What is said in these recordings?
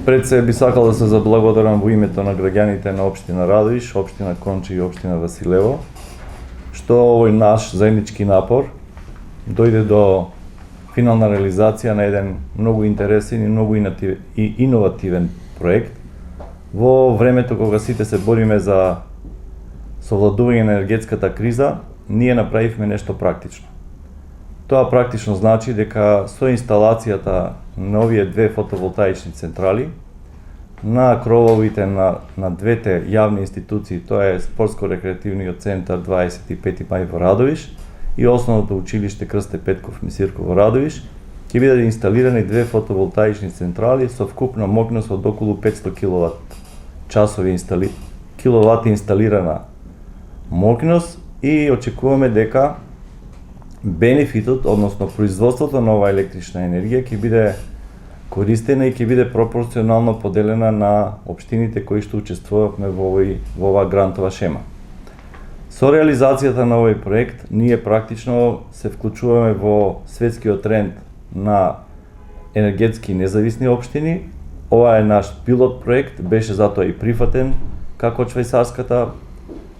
Пред се би сакал да се заблагодарам во името на граѓаните на општина Радовиш, општина Конча и општина Василево, што овој наш заеднички напор дојде до финална реализација на еден многу интересен и многу иновативен проект во времето кога сите се бориме за совладување на енергетската криза. Ние направивме нешто практично. Тоа практично значи дека со инсталацијата на овие две фотоволтаични централи на крововите на двете јавни институции, тоа е Спортско-рекреативниот центар 25 мај во Радовиш и Основното училиште Крсте Петков Мисирко во Радовиш, ќе бидат инсталирани две фотоволтаични централи со вкупна мокност од околу 500 киловати инсталирана мокност и очекуваме дека бенефитот, односно производството на оваа електрична енергија ќе биде користена и ќе биде пропорционално поделена на општините кои што учествувавме во оваа грантова шема. Со реализацијата на овој проект, ние практично се вклучуваме во светскиот тренд на енергетски независни општини. Ова е наш пилот проект, беше затоа и прифатен како од швајцарската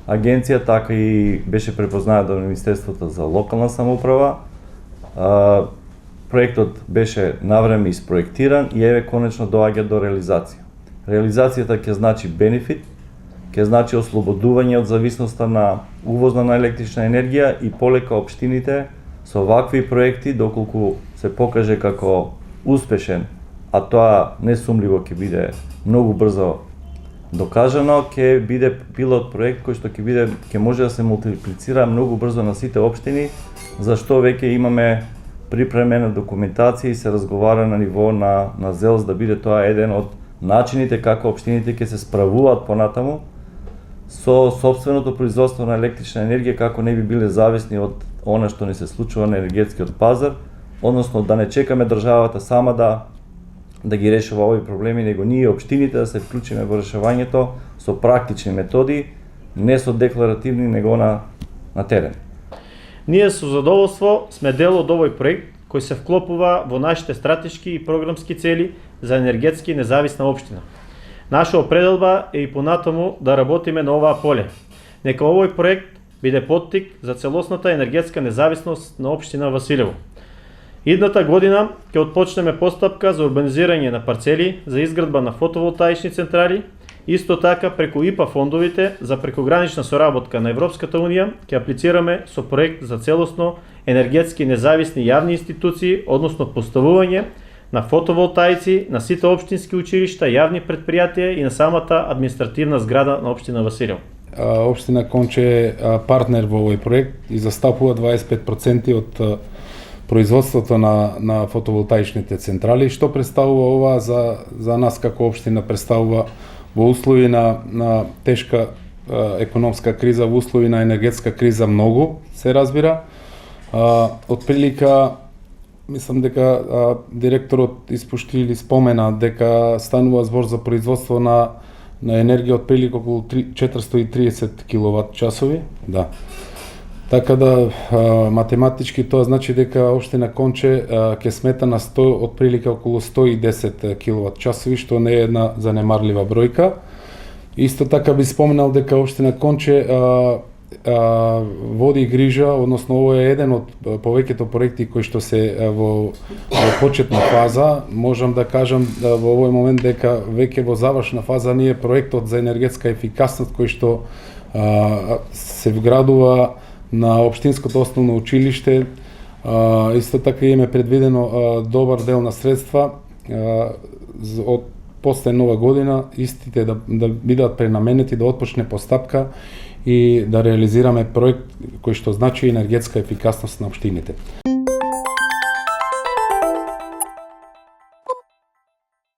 агенција, така и беше препознаат од Министерството за локална самоуправа. Проектот беше навреме испроектиран и еве конечно доаѓа до реализација. Реализацијата ќе значи бенефит, ќе значи ослободување од зависноста на увозна на електрична енергија и полека општините со вакви проекти, доколку се покаже како успешен, а тоа несумливо ќе биде многу брзо докажано, ќе биде пилот проект кој што ќе може да се мултиплицира многу брзо на сите општини, зашто веќе имаме припремена документација и се разговара на ниво на ЗЕЛС да биде тоа еден од начините како општините ќе се справуваат понатаму со собственото производство на електрична енергија, како не би биле зависни од она што ни се случува на енергетскиот пазар, односно да не чекаме државата сама да ги решава овои проблеми, него ние општините да се вклучиме во решавањето со практични методи, не со декларативни, него на терен. Ние со задоволство сме дел од овој проект кој се вклопува во нашите стратешки и програмски цели за енергетски независна општина. Наша определба е и понатаму да работиме на оваа поле. Нека овој проект биде поттик за целосната енергетска независност на општина Василево. Идната година ќе отпочнеме постапка за урбанизирање на парцели за изградба на фотоволтаични централи. Исто така преку ИПА фондовите за прекогранична соработка на Европската унија ќе аплицираме со проект за целосно енергетски независни јавни институции, односно поставување на фотоволтаици на сите општински училишта, јавни предпријатија и на самата административна зграда на општина Василево. Општина Конче е партнер во овој проект и застапува 25% од производството на фотоволтаичните централи. Што представува ова за нас како општина? Представува во услови на тешка економска криза, во услови на енергетска криза многу, се разбира. Отприлика, мислам дека директорот испушти или спомена дека станува збор за производство на енергија од прилика околу 430 киловат часови. Да. Така да математички тоа значи дека општина Конче ќе смета на 100 од прилика околу 110 киловат часови, што не е една занемарлива бројка. Исто така би споменал дека општина Конче води грижа, односно ово е еден од повеќето проекти кои што се во почетна фаза. Можам да кажам во овој момент дека веќе во завршна фаза ние проектот за енергетска ефикасност кој што се вградува на општинското основно училиште. Исто така имаме предвидено добар дел на средства од после нова година истите да бидат пренаменети, да отпочне постапка и да реализираме проект кој што значи енергетска ефикасност на општините.